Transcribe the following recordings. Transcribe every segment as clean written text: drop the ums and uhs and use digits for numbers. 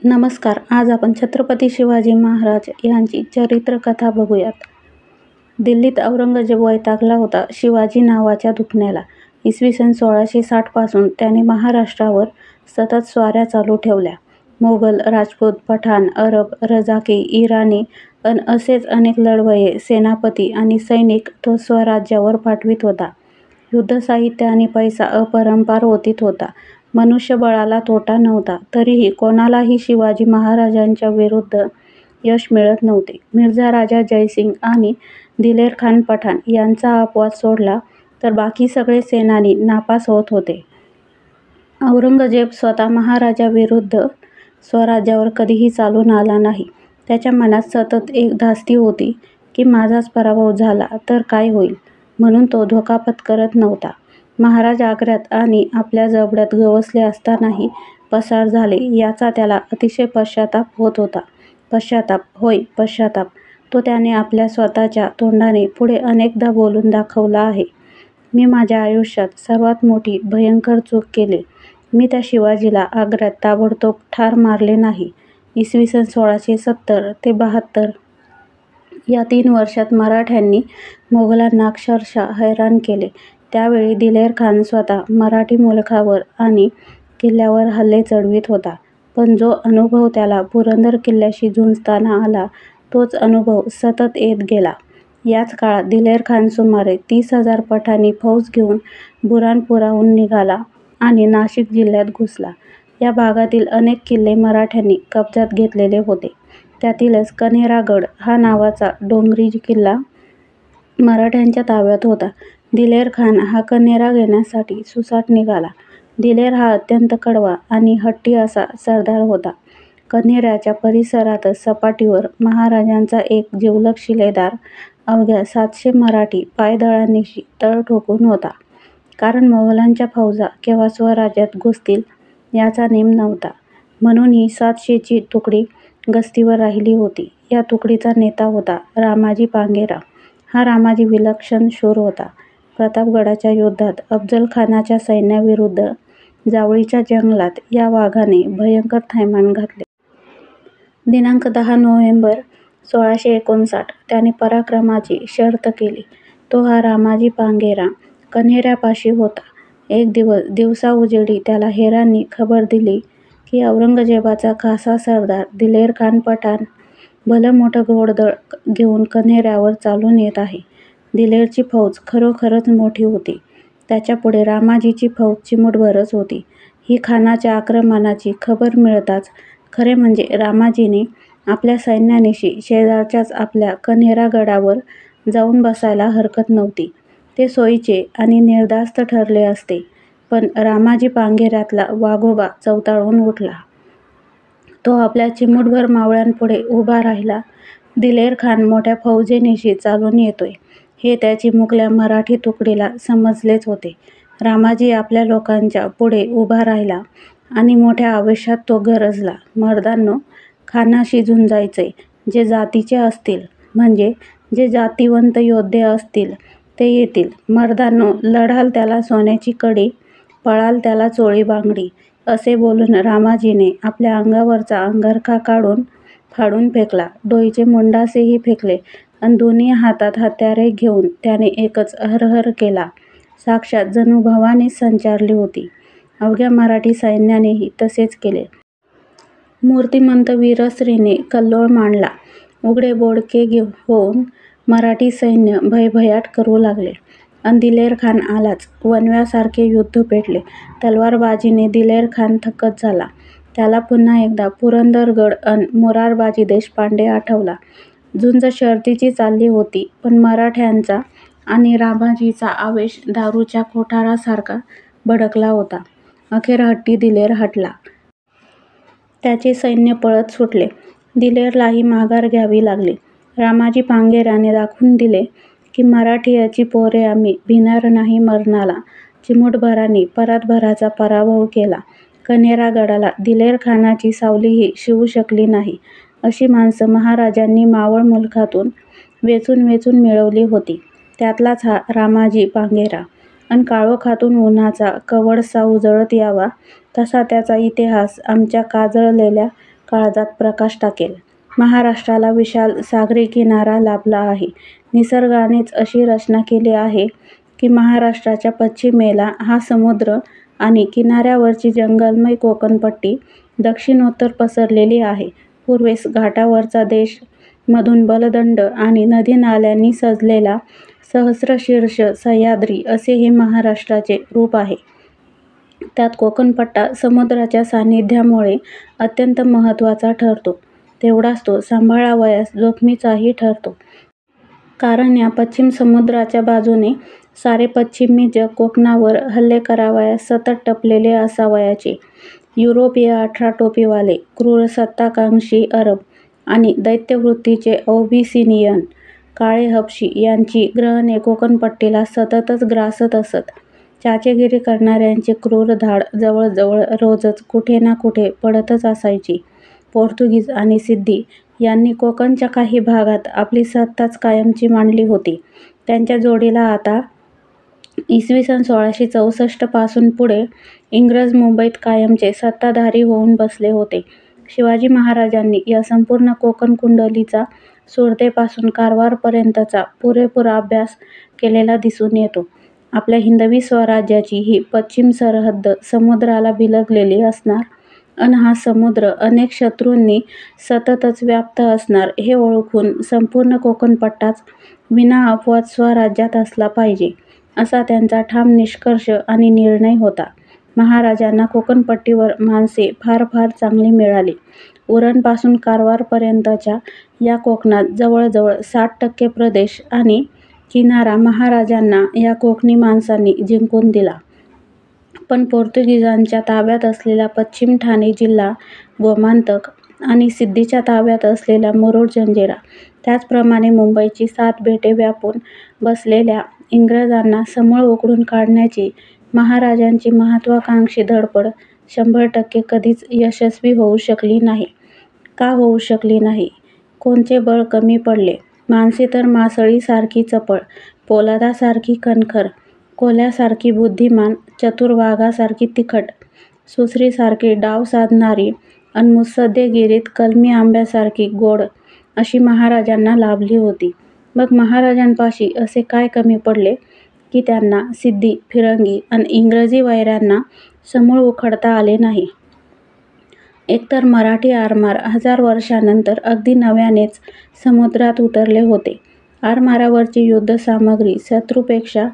नमस्कार. आज आपण छत्रपती शिवाजी महाराज यांची चरित्रकथा बघूयात. दिल्लीत औरंगजेब वैतागला होता शिवाजी नावाच्या दुखण्याला. इसवी सन 1660 पासून त्याने महाराष्ट्रावर सतत स्वाऱ्या चालू ठेवल्या. मोगल, राजपूत, पठाण, अरब, रजाकी, इराणी असेच अनेक लढवय्ये, सेनापती आणि सैनिक तो स्वराज्यावर पाठवित होता. युद्धसाहित्य आणि पैसा अपरंपार ओतीत होता. मनुष्यबळाला तोटा नव्हता. तरीही कोणालाही शिवाजी महाराजांच्या विरुद्ध यश मिळत नव्हते. मिर्झा राजा जयसिंग आणि दिलेर खान पठाण यांचा अपवाद सोडला तर बाकी सगळे सेनानी नापास होत होते. औरंगजेब स्वतः महाराजाविरुद्ध स्वराज्यावर कधीही चालून आला नाही. त्याच्या मनात सतत एक धास्ती होती की माझाच पराभव झाला तर काय होईल, म्हणून तो धोका पत्करत नव्हता. महाराज आग्र्यात आणि आपल्या जबड्यात गवसले असतानाही पसार झाले याचा त्याला अतिशय पश्चाताप होत होता. पश्चाताप. तो त्याने आपल्या स्वतःच्या तोंडाने पुढे अनेकदा बोलून दाखवला आहे. मी माझ्या आयुष्यात सर्वात मोठी भयंकर चूक केली. मी त्या शिवाजीला आग्र्यात ताबडतोब ठार मारले नाही. इसवी सन 1670 ते 72 या 3 वर्षात मराठ्यांनी मोगलांना अक्षरशः हैराण केले. त्यावेळी दिलेर खान स्वतः मराठी मुलखावर आणि किल्ल्यावर हल्ले चढवित होता. पण जो अनुभव त्याला पुरंदर किल्ल्याशी झुंजताना आला तोच अनुभव सतत येत गेला. याच काळात दिलेर खान सुमारे 30,000 पठाणी फौज घेऊन बुऱ्हाणपूरहून निघाला आणि नाशिक जिल्ह्यात घुसला. या भागातील अनेक किल्ले मराठ्यांनी कब्जात घेतलेले होते. त्यातीलच कण्हेरागड हा नावाचा डोंगरी किल्ला मराठ्यांच्या ताब्यात होता. दिलेर खान हा कण्हेरा घेण्यासाठी सुसाट निघाला. दिलेर हा अत्यंत कडवा आणि हट्टी असा सरदार होता. कण्हेराच्या परिसरातच सपाटीवर महाराजांचा एक जिवलग शिलेदार अवघ्या 700 मराठी पायदळांनीशी तळ ठोकून होता. कारण मोगलांच्या फौजा केव्हा स्वराज्यात घुसतील याचा नेम नव्हता, म्हणून ही 700ची तुकडी गस्तीवर राहिली होती. या तुकडीचा नेता होता रामाजी पांगेरा. हा रामाजी विलक्षण शूर होता. प्रतापगडाच्या युद्धात अफजल खानाच्या सैन्याविरुद्ध जावळीच्या जंगलात या वाघाने भयंकर थैमान घातले. दिनांक 10 नोव्हेंबर 1659 त्याने पराक्रमाची शर्थ केली. तो हा रामाजी पांगेरा कण्हेऱ्यापाशी होता. एक दिवसाउजेडी त्याला हेरांनी खबर दिली की औरंगजेबाचा खासा सरदार दिलेर खान पठाण भलं मोठं घोडदळ घेऊन कण्हेऱ्यावर चालून येत आहे. दिलेरची फौज खरोखरच मोठी होती. त्याच्यापुढे रामाजीची फौज चिमूटभरच होती. ही खानाच्या आक्रमणाची खबर मिळताच खरे म्हणजे रामाजीने आपल्या सैन्यानिशी शेजारच्याच आपल्या कण्हेरागडावर जाऊन बसायला हरकत नव्हती. ते सोयीचे आणि निर्धास्त ठरले असते. पण रामाजी पांगेऱ्यातला वाघोबा चवताळून उठला. तो आपल्या चिमूटभर मावळ्यांपुढे उभा राहिला. दिलेर खान मोठ्या फौजेनिशी चालून येतोय हे त्या चिमुकल्या मराठी तुकडीला समजलेच होते. रामाजी आपल्या लोकांच्या पुढे उभा राहिला आणि मोठ्या आवेशात तो गरजला, मर्दांनो, खानाशी झुंजायचंय. जे जातीचे असतील, म्हणजे जे जातिवंत योद्धे असतील ते येतील. मर्दांनो, लढाल त्याला सोन्याची कडी, पळाल त्याला चोळी बांगडी. असे बोलून रामाजीने आपल्या अंगावरचा अंगरखा फाडून फेकला. डोईचे मुंडासेही फेकले अन दोन्ही हातात हत्यारे घेऊन त्याने एकच हर केला. साक्षात जणू भवानीच संचारली होती. अवघ्या मराठी सैन्यानेही तसेच केले. मूर्तिमंत वीरश्रीने कल्लोळ मांडला. उघडे बोडके होऊन मराठी सैन्य भयभयाट करू लागले. अन दिलेर खान आलाच. वणव्यासारखे युद्ध पेटले. तलवारबाजीने दिलेर खान थक्कच झाला. त्याला पुन्हा एकदा पुरंदरगड अन मोरारबाजी देशपांडे आठवला. झुंज शर्तीची चालली होती, पण मराठ्यांचा आणि रामाजीचा आवेश दारूच्या कोठारासारखा भडकला होता. अखेर हट्टी दिलेर हटला. त्याचे सैन्य पळत सुटले. दिलेरलाही माघार घ्यावी लागली. रामाजी पांगेऱ्याने दाखवून दिले की मराठीयाची पोरे आम्ही भिणार नाही मरणाला. चिमूटभरांनी परातभराचा पराभव केला. कण्हेरागडाला दिलेर खानाची सावलीही शिवू शकली नाही. अशी माणसं महाराजांनी मावळ मुलखातून वेचून मिळवली होती. त्यातलाच हा रामाजी पांगेरा. अन काळोखातून उन्हाचा कवडसा उजळत यावा तसा त्याचा इतिहास आमच्या काजळलेल्या काळजात प्रकाश टाकेल. महाराष्ट्राला विशाल सागरी किनारा लाभला आहे. निसर्गानेच अशी रचना केली आहे की महाराष्ट्राच्या पश्चिमेला हा समुद्र आणि किनाऱ्यावरची जंगलमय कोकणपट्टी दक्षिणोत्तर पसरलेली आहे. पूर्वेस घाटावरचा देश, मधून बलदंड आणि नदी-नाल्यांनी सजलेला सहस्रशीर्ष सह्याद्री असे हे महाराष्ट्राचे रूप आहे. त्यात कोकणपट्टा समुद्राच्या सान्निध्यामुळे अत्यंत महत्त्वाचा ठरतो. तेवढाच तो सांभाळावयास जोखमीचाही ठरतो. कारण या पश्चिम समुद्राच्या बाजूने सारे पश्चिमी जग कोकणावर हल्ले करावयास सतत टपलेले असावयाचे. युरोपीय 18 टोपीवाले, क्रूर सत्ताकांक्षी अरब आणि दैत्यवृत्तीचे अबिसिनियन काळे हबशी यांची ग्रहणे कोकणपट्टीला सततच ग्रासत असत. चाचेगिरी करणाऱ्यांचे क्रूर धाड जवळजवळ रोजच कुठे ना कुठे पडतच असायची. पोर्तुगीज आणि सिद्धी यांनी कोकणच्या काही भागात आपली सत्ताच कायमची मांडली होती. त्यांच्या जोडीला आता इ.स. 1664 पासून पुढे इंग्रज मुंबईत कायमचे सत्ताधारी होऊन बसले होते. शिवाजी महाराजांनी या संपूर्ण कोकण कुंडलीचा सुरतेपासून कारवारपर्यंतचा पुरेपूर अभ्यास केलेला दिसून येतो. आपल्या हिंदवी स्वराज्याची ही पश्चिम सरहद्द समुद्राला बिलगलेली असणार अन हा समुद्र अनेक शत्रूंनी सततच व्याप्त असणार हे ओळखून संपूर्ण कोकणपट्टाच विना अपवाद स्वराज्यात असला पाहिजे, असा त्यांचा ठाम निष्कर्ष आणि निर्णय होता. महाराजांना कोकणपट्टीवर माणसे फार फार चांगली मिळाली. उरणपासून कारवारपर्यंतच्या या कोकणात जवळजवळ 60% प्रदेश आणि किनारा महाराजांना या कोकणी माणसांनी जिंकून दिला. पण पोर्तुगीजांच्या ताब्यात असलेला पश्चिम ठाणे जिल्हा, गोमांतक आणि सिद्दीच्या ताब्यात असलेला मुरुड जंजिरा, त्याचप्रमाणे मुंबईची 7 बेटे व्यापून बसलेल्या इंग्रजांना समूळ उखडून काढण्याची महाराजांची महत्त्वाकांक्षी धडपड 100% कधीच यशस्वी होऊ शकली नाही. का होऊ शकली नाही? कोणचे बळ कमी पडले? माणसे तर मासळीसारखी चपळ, पोलादासारखी कणखर, कोल्ह्यासारखी बुद्धिमान, चतुर वाघासारखी तिखट, सुसरीसारखी डाव साधणारी अन मुत्सद्देगिरीत कलमी आंब्यासारखी गोड अशी महाराजांना लाभली होती. मग महाराजांपाशी असे काय कमी पडले की त्यांना सिद्दी, फिरंगी अन इंग्रजी वैऱ्यांना समूळ उखडता आले नाही? एकतर मराठी आरमार 1000 वर्षांनंतर अगदी नव्यानेच समुद्रात उतरले होते. आरमारावरची युद्धसामग्री शत्रूपेक्षा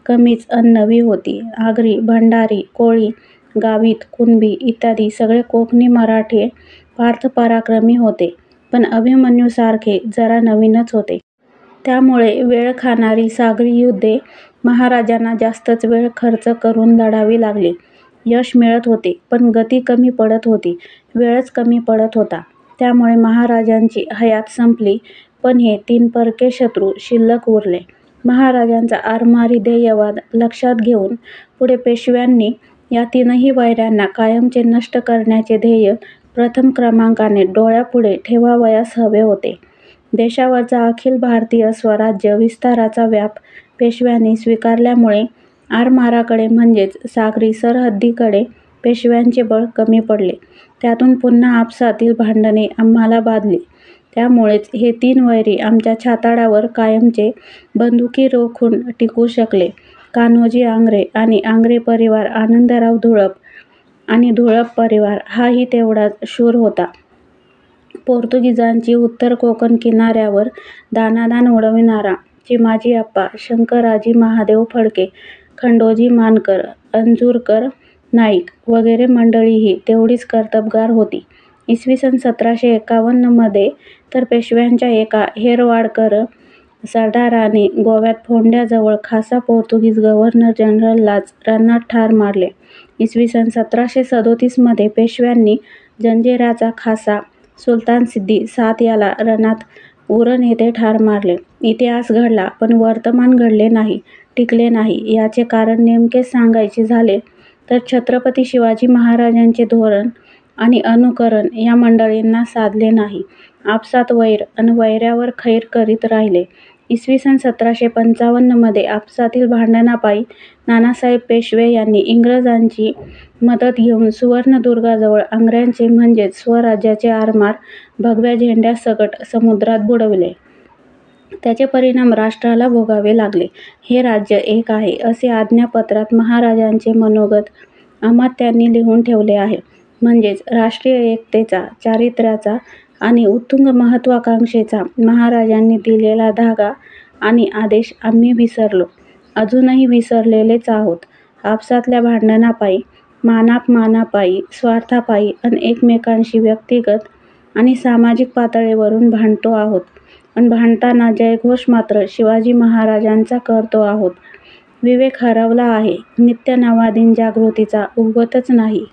कमीच अन नवी होती. आगरी, भंडारी, कोळी, गावित, कुणबी इत्यादी सगळे कोकणी मराठे पार्थ पराक्रमी होते, पण अभिमन्यूसारखे जरा नवीनच होते. त्यामुळे वेळ खाणारी सागरी युद्धे महाराजांना जास्तच वेळ खर्च करून लढावी लागली. यश मिळत होते, पण गती कमी पडत होती, वेळच कमी पडत होता. त्यामुळे महाराजांची हयात संपली, पण हे 3 परके शत्रू शिल्लक उरले. महाराजांचा आरमारी ध्येयवाद लक्षात घेऊन पुढे पेशव्यांनी या 3ही वैऱ्यांना कायमचे नष्ट करण्याचे ध्येय प्रथम क्रमांकाने डोळ्यापुढे ठेवावयास हवे होते. देशावरचा अखिल भारतीय स्वराज्य विस्ताराचा व्याप पेशव्यांनी स्वीकारल्यामुळे आरमाराकडे म्हणजेच सागरी सरहद्दीकडे पेशव्यांचे बळ कमी पडले. त्यातून पुन्हा आपसातील भांडणे आम्हाला बाधली. त्यामुळेच हे 3 वैरी आमच्या छाताडावर कायमचे बंदुकी रोखून टिकू शकले. कान्होजी आंग्रे आणि आंग्रे परिवार, आनंदराव धुळप आणि धुळप परिवार हाही तेवढाच शूर होता. पोर्तुगीजांची उत्तर कोकण किनाऱ्यावर दाणादाण उडविणारा चिमाजी आप्पा, शंकराजी महादेव फडके, खंडोजी मानकर, अंजूरकर नाईक वगैरे मंडळीही तेवढीच कर्तबगार होती. इ.स. 1751 मध्ये तर पेशव्यांच्या एका हेरवाडकर सरदाराने गोव्यात फोंड्याजवळ खासा पोर्तुगीज गव्हर्नर जनरललाच रणात ठार मारले. इ.स. 1737 मध्ये पेशव्यांनी जंजिऱ्याचा खासा सुलतान सिद्दी 7 याला रणात उरण येथे ठार मारले. इतिहास घडला, पण वर्तमान घडले नाही, टिकले नाही. याचे कारण नेमके सांगायचे झाले तर छत्रपती शिवाजी महाराजांचे धोरण आणि अनुकरण या मंडळींना साधले नाही. आपसात वैर अन वैऱ्यावर खैर करीत राहिले. इसवी सन 1755 आपसातील भांडणापायी नानासाहेब पेशवे यांनी इंग्रजांची मदत घेऊन सुवर्णदुर्गाजवळ आंग्र्यांचे म्हणजेच स्वराज्याचे आरमार भगव्या झेंड्यासकट समुद्रात बुडवले. त्याचे परिणाम राष्ट्राला भोगावे लागले. हे राज्य एक आहे असे आज्ञापत्रात महाराजांचे मनोगत अमात्यांनी लिहून ठेवले आहे. म्हणजेच राष्ट्रीय एकतेचा, चारित्र्याचा आणि उत्तुंग महत्त्वाकांक्षेचा महाराजांनी दिलेला धागा आणि आदेश आम्ही विसरलो, अजूनही विसरलेलेच आहोत. आपसातल्या भांडणापायी, मानापमानापायी, स्वार्थापायी अन एकमेकांशी व्यक्तिगत आणि सामाजिक पातळीवरून भांडतो आहोत अन भांडताना जयघोष मात्र शिवाजी महाराजांचा करतो आहोत. विवेक हरवला आहे. नित्य नवा दिन जागृतीचा उगवतच नाही.